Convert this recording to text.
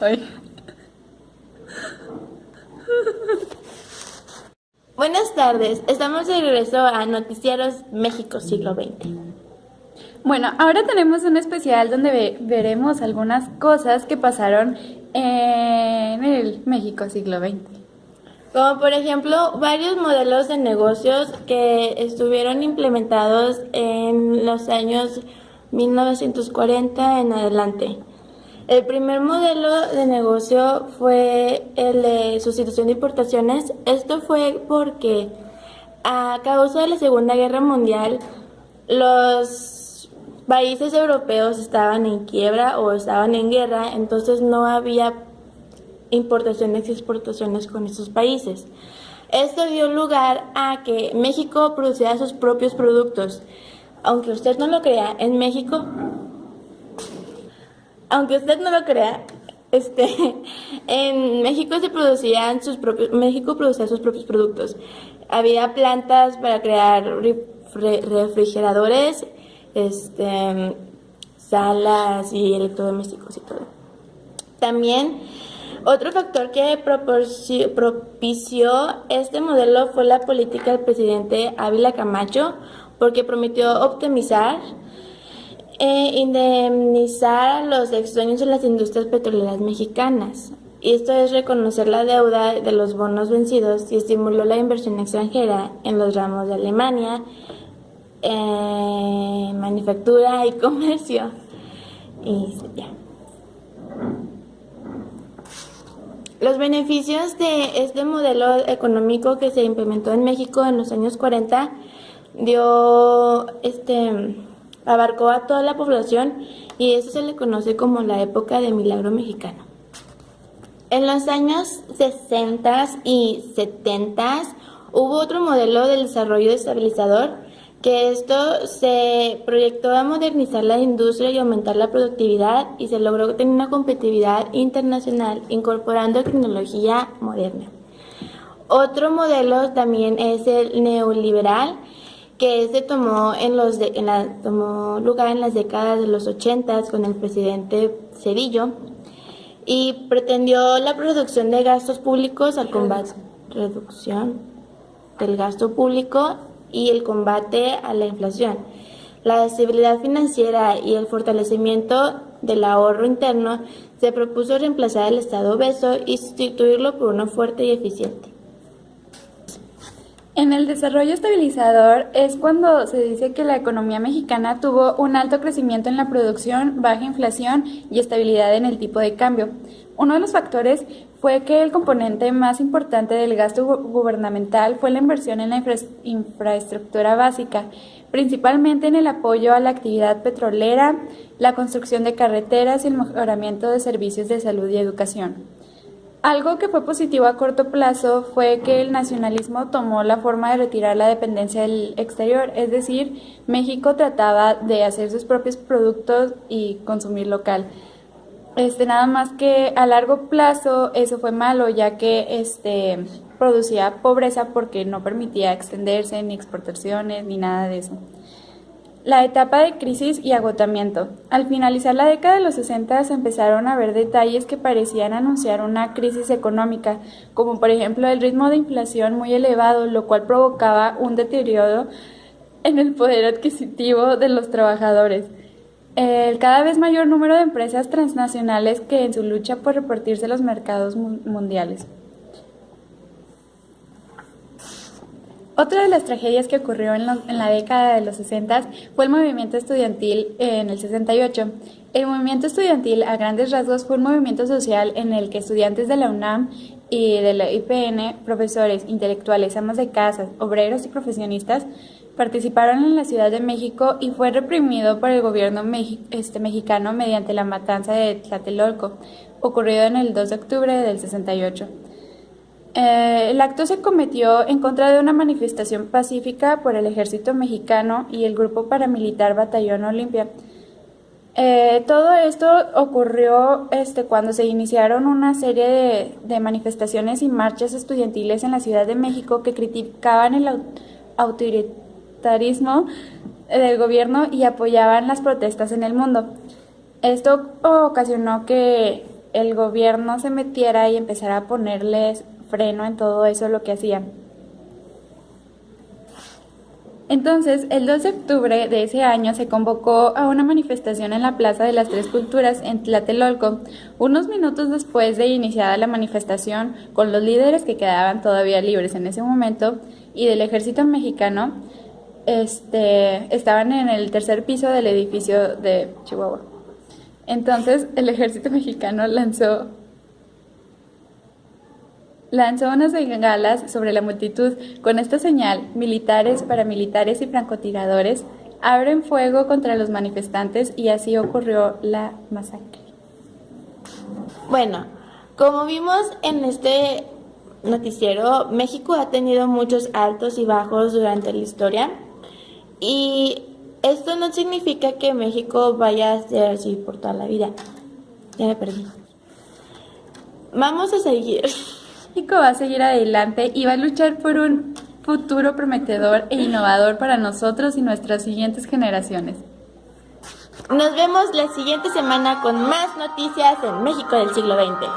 Ay. Buenas tardes, estamos de regreso a Noticieros México siglo XX. Bueno, ahora tenemos un especial donde veremos algunas cosas que pasaron en el México siglo XX. Como por ejemplo, varios modelos de negocios que estuvieron implementados en los años 1940 en adelante. El primer modelo de negocio fue el de sustitución de importaciones. Esto fue porque a causa de la Segunda Guerra Mundial, los países europeos estaban en quiebra o estaban en guerra, entonces no había importaciones y exportaciones con esos países. Esto dio lugar a que México produciera sus propios productos. Aunque usted no lo crea, en México, en México México producía sus propios productos. Había plantas para crear refrigeradores, salas y electrodomésticos y todo. También otro factor que propició este modelo fue la política del presidente Ávila Camacho, porque prometió optimizar e indemnizar a los exdueños de las industrias petroleras mexicanas. Y esto es reconocer la deuda de los bonos vencidos y estimuló la inversión extranjera en los ramos de Alemania, manufactura y comercio. Y ya. Los beneficios de este modelo económico que se implementó en México en los años 40 abarcó a toda la población y eso se le conoce como la época de milagro mexicano. En los años 60 y 70 hubo otro modelo de desarrollo estabilizador, que esto se proyectó a modernizar la industria y aumentar la productividad y se logró tener una competitividad internacional incorporando tecnología moderna. Otro modelo también es el neoliberal, que tomó lugar en las décadas de los 80 con el presidente Cedillo y pretendió la reducción de gastos públicos reducción del gasto público y el combate a la inflación, la estabilidad financiera y el fortalecimiento del ahorro interno. Se propuso reemplazar el Estado obeso y sustituirlo por uno fuerte y eficiente. En el desarrollo estabilizador es cuando se dice que la economía mexicana tuvo un alto crecimiento en la producción, baja inflación y estabilidad en el tipo de cambio. Uno de los factores fue que el componente más importante del gasto gubernamental fue la inversión en la infraestructura básica, principalmente en el apoyo a la actividad petrolera, la construcción de carreteras y el mejoramiento de servicios de salud y educación. Algo que fue positivo a corto plazo fue que el nacionalismo tomó la forma de retirar la dependencia del exterior, es decir, México trataba de hacer sus propios productos y consumir local. Nada más que a largo plazo eso fue malo, ya que producía pobreza porque no permitía extenderse ni exportaciones ni nada de eso. La etapa de crisis y agotamiento. Al finalizar la década de los 60 se empezaron a ver detalles que parecían anunciar una crisis económica, como por ejemplo el ritmo de inflación muy elevado, lo cual provocaba un deterioro en el poder adquisitivo de los trabajadores. El cada vez mayor número de empresas transnacionales que en su lucha por repartirse los mercados mundiales. Otra de las tragedias que ocurrió en la década de los 60 fue el movimiento estudiantil en el 68. El movimiento estudiantil, a grandes rasgos, fue un movimiento social en el que estudiantes de la UNAM y de la IPN, profesores, intelectuales, amas de casa, obreros y profesionistas, participaron en la Ciudad de México y fue reprimido por el gobierno mexicano mediante la matanza de Tlatelolco, ocurrido en el 2 de octubre del 68. El acto se cometió en contra de una manifestación pacífica por el ejército mexicano y el grupo paramilitar Batallón Olimpia. Todo esto ocurrió cuando se iniciaron una serie de manifestaciones y marchas estudiantiles en la Ciudad de México que criticaban el autoritarismo del gobierno y apoyaban las protestas en el mundo. Esto ocasionó que el gobierno se metiera y empezara a ponerles freno en todo eso lo que hacían. Entonces, el 2 de octubre de ese año se convocó a una manifestación en la Plaza de las Tres Culturas en Tlatelolco. Unos minutos después de iniciada la manifestación, con los líderes que quedaban todavía libres en ese momento y del ejército mexicano, estaban en el tercer piso del edificio de Chihuahua. Entonces, el ejército mexicano lanzó unas bengalas sobre la multitud. Con esta señal, militares, paramilitares y francotiradores abren fuego contra los manifestantes y así ocurrió la masacre. Bueno, como vimos en este noticiero, México ha tenido muchos altos y bajos durante la historia y esto no significa que México vaya a ser así por toda la vida. Ya me perdí. Vamos a seguir. México va a seguir adelante y va a luchar por un futuro prometedor e innovador para nosotros y nuestras siguientes generaciones. Nos vemos la siguiente semana con más noticias en México del siglo XX.